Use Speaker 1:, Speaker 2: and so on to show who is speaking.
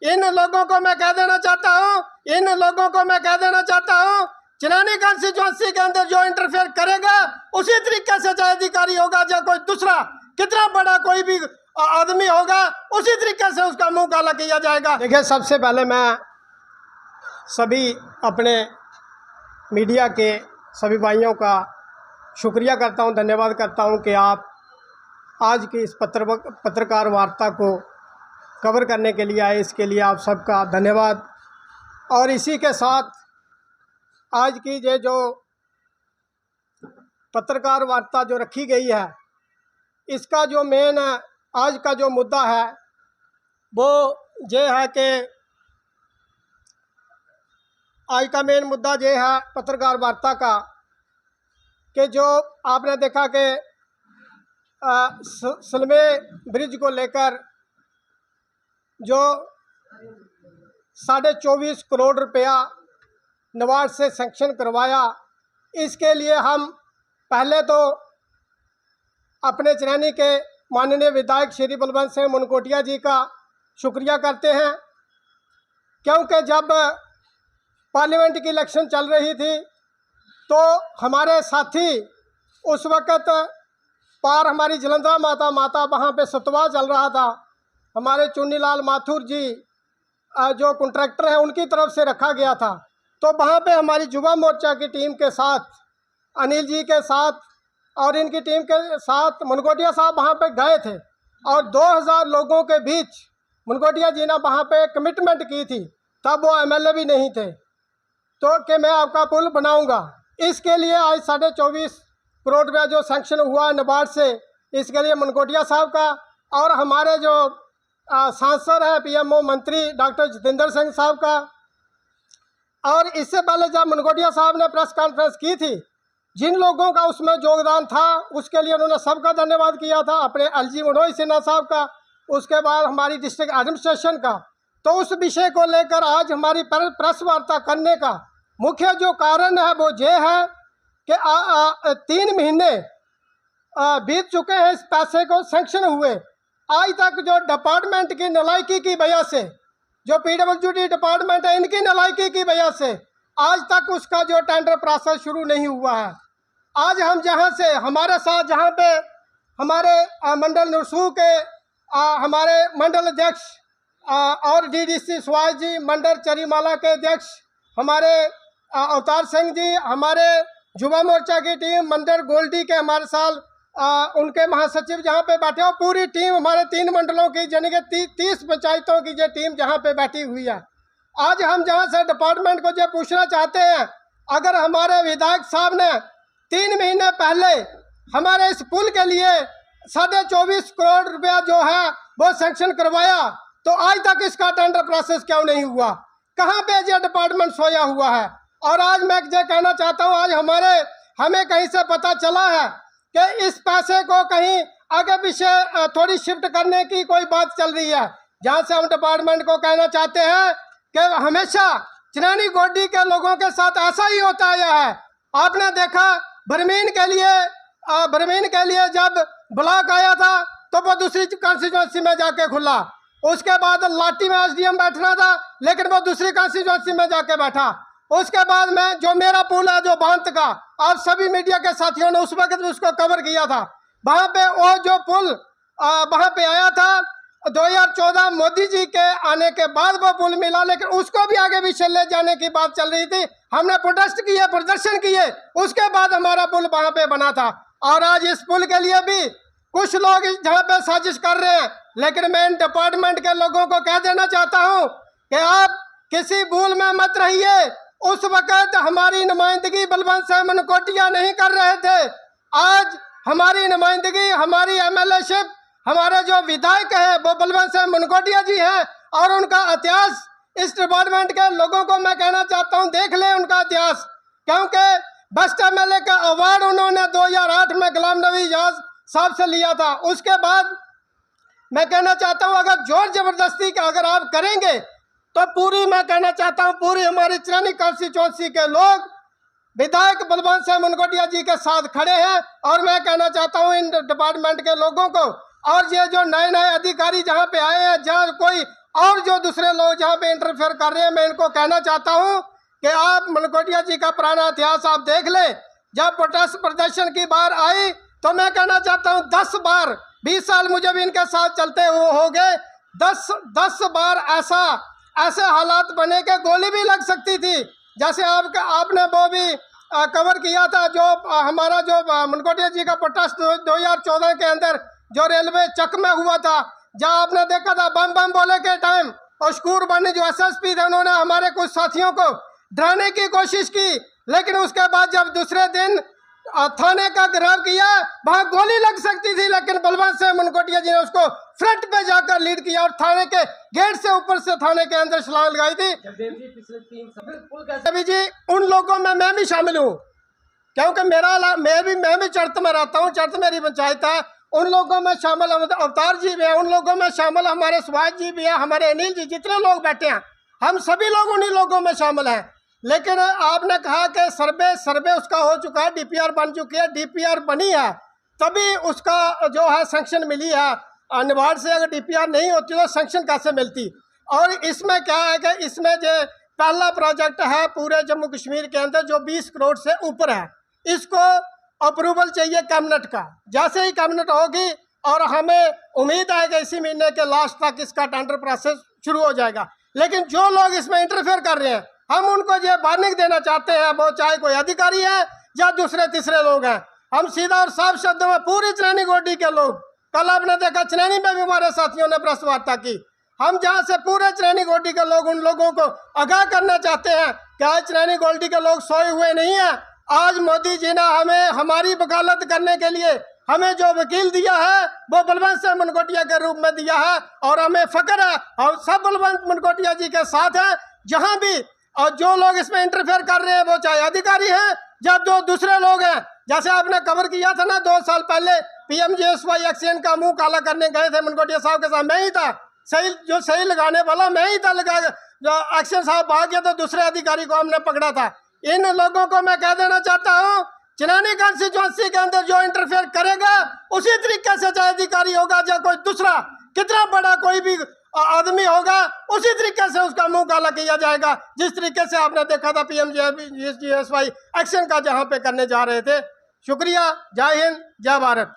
Speaker 1: इन लोगों को मैं कह देना चाहता हूँ, चिरानी कॉन्स्टिट्यूंसी के अंदर जो इंटरफेयर करेगा उसी तरीके से चाहे अधिकारी होगा या कोई दूसरा कितना बड़ा कोई भी आदमी होगा, उसी तरीके से उसका मुंह काला किया जाएगा। देखिए, सबसे पहले मैं सभी अपने मीडिया के सभी भाइयों का शुक्रिया करता हूं, धन्यवाद करता हूं कि आप आज की इस पत्रकार वार्ता को कवर करने के लिए आए। इसके लिए आप सबका धन्यवाद। और इसी के साथ आज की ये जो पत्रकार वार्ता जो रखी गई है, इसका जो मेन आज का जो मुद्दा है वो ये है कि आज का मेन मुद्दा ये है पत्रकार वार्ता का कि जो आपने देखा कि सलमे ब्रिज को लेकर जो 24.5 करोड़ रुपया नबार्ड से सैंक्शन करवाया, इसके लिए हम पहले तो अपने चिरानी के माननीय विधायक श्री बलवंत सिंह मनकोटिया जी का शुक्रिया करते हैं, क्योंकि जब पार्लियामेंट की इलेक्शन चल रही थी तो हमारे साथी उस वक़्त पार हमारी जलंधरा माता वहाँ पे सतवा चल रहा था, हमारे चुन्नीलाल माथुर जी जो कॉन्ट्रैक्टर हैं उनकी तरफ से रखा गया था। तो वहाँ पे हमारी युवा मोर्चा की टीम के साथ, अनिल जी के साथ और इनकी टीम के साथ मनकोटिया साहब वहाँ पे गए थे और 2000 लोगों के बीच मनकोटिया जी ने वहाँ पे कमिटमेंट की थी, तब वो एमएलए भी नहीं थे, तो कि मैं आपका पुल बनाऊंगा। इसके लिए आज 24.5 करोड़ रुपया जो सैंक्शन हुआ है नबार्ड से, इसके लिए मनकोटिया साहब का और हमारे जो सांसद है पीएमओ मंत्री डॉक्टर जितेंद्र सिंह साहब का। और इससे पहले जब मनकोटिया साहब ने प्रेस कॉन्फ्रेंस की थी, जिन लोगों का उसमें योगदान था उसके लिए उन्होंने सबका धन्यवाद किया था, अपने एलजी मनोज सिन्हा साहब का, उसके बाद हमारी डिस्ट्रिक्ट एडमिनिस्ट्रेशन का। तो उस विषय को लेकर आज हमारी प्रेस वार्ता करने का मुख्य जो कारण है वो ये है कि 3 महीने बीत चुके हैं इस पैसे को सैंक्शन हुए, आज तक जो डिपार्टमेंट की नालायकी की वजह से, जो पीडब्ल्यूडी डिपार्टमेंट है इनकी नालायकी की वजह से आज तक उसका जो टेंडर प्रोसेस शुरू नहीं हुआ है। आज हम जहां से हमारे साथ जहां पे हमारे मंडल नरसू के हमारे मंडल अध्यक्ष और डीडीसी सुभाष जी, मंडल चरीमाला के अध्यक्ष हमारे अवतार सिंह जी, हमारे युवा मोर्चा की टीम मंडल गोल्डी के हमारे साथ उनके महासचिव जहाँ पे बैठे हो, पूरी टीम हमारे 3 मंडलों की यानी कि 30 पंचायतों की ये टीम जहाँ पे बैठी हुई है। आज हम जहाँ से डिपार्टमेंट को जो पूछना चाहते हैं, अगर हमारे विधायक साहब ने 3 महीने पहले हमारे इस पुल के लिए 24.5 करोड़ रुपया जो है वो सैंक्शन करवाया, तो आज तक इसका टेंडर प्रोसेस क्यों नहीं हुआ? कहाँ पे ये डिपार्टमेंट सोया हुआ है? और आज मैं ये कहना चाहता हूँ, आज हमें कहीं से पता चला है कि इस पैसे को कहीं आगे पीछे थोड़ी शिफ्ट करने की कोई बात चल रही है, जहाँ से हम डिपार्टमेंट को कहना चाहते हैं कि हमेशा चिरानी गोड्डी के लोगों के साथ ऐसा ही होता आया है। आपने देखा बरमीन के लिए जब ब्लॉक आया था तो वो दूसरी कॉन्स्टिट्यूंसी में जाके खुला, उसके बाद लाठी में एसडीएम बैठना था लेकिन वो दूसरी कॉन्स्टिट्यूंसी में जाके बैठा। उसके बाद में जो मेरा पुल है जो बांध का, आप सभी मीडिया के साथियों ने उस वक्त उसको कवर किया था, वहाँ पे वो जो पुल वहाँ पे आया था 2014 मोदी जी के आने के बाद वो पुल मिला, लेकिन उसको भी आगे पीछे ले जाने की बात चल रही थी। हमने प्रोटेस्ट किए, प्रदर्शन किए, उसके बाद हमारा पुल वहाँ पे बना था। और आज इस पुल के लिए भी कुछ लोग जहाँ पे साजिश कर रहे हैं, लेकिन मैं इन डिपार्टमेंट के लोगों को कह देना चाहता हूँ कि आप किसी भूल में मत रहिए। उस वक्त हमारी नुमाइंदगी बलवंत सिंह मनकोटिया नहीं कर रहे थे, आज हमारी नुमाइंदगी, हमारी एमएलएशिप, हमारे जो विधायक हैं वो बलवंत सिंह मनकोटिया जी हैं। और उनका इतिहास इस डिपार्टमेंट के लोगों को मैं कहना चाहता हूं, देख लें उनका इतिहास, क्योंकि बेस्ट एमएलए का अवार्ड उन्होंने 2008 में गुलाम नबी आजाद साहब से लिया था। उसके बाद मैं कहना चाहता हूं, अगर जोर जबरदस्ती का अगर आप करेंगे तो पूरी, मैं कहना चाहता हूं, पूरी हमारी चिरानी कॉन्स्टिट्यूंसी के लोग विधायक बलवंत सिंह मनकोटिया जी के साथ खड़े हैं। और मैं कहना चाहता हूं इन डिपार्टमेंट के लोगों को, और ये जो नए नए अधिकारी जहां पे आए हैं, जहां कोई और जो दूसरे लोग जहाँ पे इंटरफेयर कर रहे हैं, मैं इनको कहना चाहता हूँ कि आप मनकोटिया जी का पुराना इतिहास आप देख लें। जब प्रोटेस्ट प्रदर्शन की बार आई तो मैं कहना चाहता हूँ 10 बार, 20 साल मुझे भी इनके साथ चलते हुए हो गए, 10 बार ऐसे हालात बने कि गोली भी लग सकती थी। जैसे आपने वो भी कवर किया था, जो हमारा जो मनकोटिया जी का प्रोटेस्ट 2014 के अंदर जो रेलवे चक में हुआ था, जहाँ आपने देखा था बम बम बोले के टाइम और शकूर बनी जो SSP थे, उन्होंने हमारे कुछ साथियों को डराने की कोशिश की, लेकिन उसके बाद जब दूसरे दिन थाने का घेराव किया, वहां गोली लग सकती थी, लेकिन बलवंत सिंह मनकोटिया जी ने उसको फ्रंट पे जाकर लीड किया और थाने के गेट से ऊपर से थाने के अंदर छलांग लगाई थी। पिछले जी उन लोगों में मैं भी शामिल हूँ, क्योंकि मैं भी चर्त में रहता हूँ, चर्त मेरी पंचायत है। उन लोगों में शामिल अवतार जी भी है, उन लोगों में शामिल हमारे सुभाष जी भी है, हमारे अनिल जी, जितने लोग बैठे हैं हम सभी लोग उन्हीं लोगों में शामिल हैं। लेकिन आपने कहा कि सर्वे उसका हो चुका है, DPR बन चुकी है, DPR बनी है तभी उसका जो है सैंक्शन मिली है। निवाड़ से अगर DPR नहीं होती तो सैंक्शन कैसे मिलती। और इसमें क्या है कि इसमें जो पहला प्रोजेक्ट है पूरे जम्मू कश्मीर के अंदर जो 20 करोड़ से ऊपर है, इसको अप्रूवल चाहिए कैबिनेट का। जैसे ही कैबिनेट होगी और हमें उम्मीद है कि इसी महीने के लास्ट तक इसका टेंडर प्रोसेस शुरू हो जाएगा। लेकिन जो लोग इसमें इंटरफेयर कर रहे हैं, हम उनको ये वार्निंग देना चाहते हैं, वो चाहे कोई अधिकारी है या दूसरे तीसरे लोग हैं। हम सीधा और साफ शब्दों में पूरी चनैनी गोडी के लोग, कल आपने देखा चनैनी में भी हमारे साथियों ने प्रेस वार्ता की, हम जहाँ से पूरे चनैनी गोडी के लोग उन लोगों को आगाह करना चाहते हैं कि आज चनैनी गोडी के लोग सोए हुए नहीं हैं। आज मोदी जी ने हमें हमारी वकालत करने के लिए हमें जो वकील दिया है वो बलवंत सिंह मनकोटिया के रूप में दिया है, और हमें फक्र है और सब बलवंत मनकोटिया जी के साथ हैं जहाँ भी। और जो लोग इसमें इंटरफेयर कर रहे हैं वो चाहे अधिकारी हैं या जो दूसरे लोग हैं, जैसे आपने कवर किया था ना 2 साल पहले PMGSY एक्सीडेंट का मुंह काला करने गए थे मनकोटिया साहब के साथ, मैं ही था सही लगाने वाला, मैं ही था लगा। जो एक्शन साहब भाग गया तो दूसरे अधिकारी को हमने पकड़ा था। इन लोगों को मैं कह देना चाहता हूँ, चनैनी कंस्टिट्यूएंसी के अंदर जो इंटरफेयर करेगा उसी तरीके से चाहे अधिकारी होगा या कोई दूसरा कितना बड़ा कोई भी आदमी होगा, उसी तरीके से उसका मुंह काला किया जाएगा, जिस तरीके से आपने देखा था PMGSY एक्शन का जहां पे करने जा रहे थे। शुक्रिया, जय हिंद, जय भारत।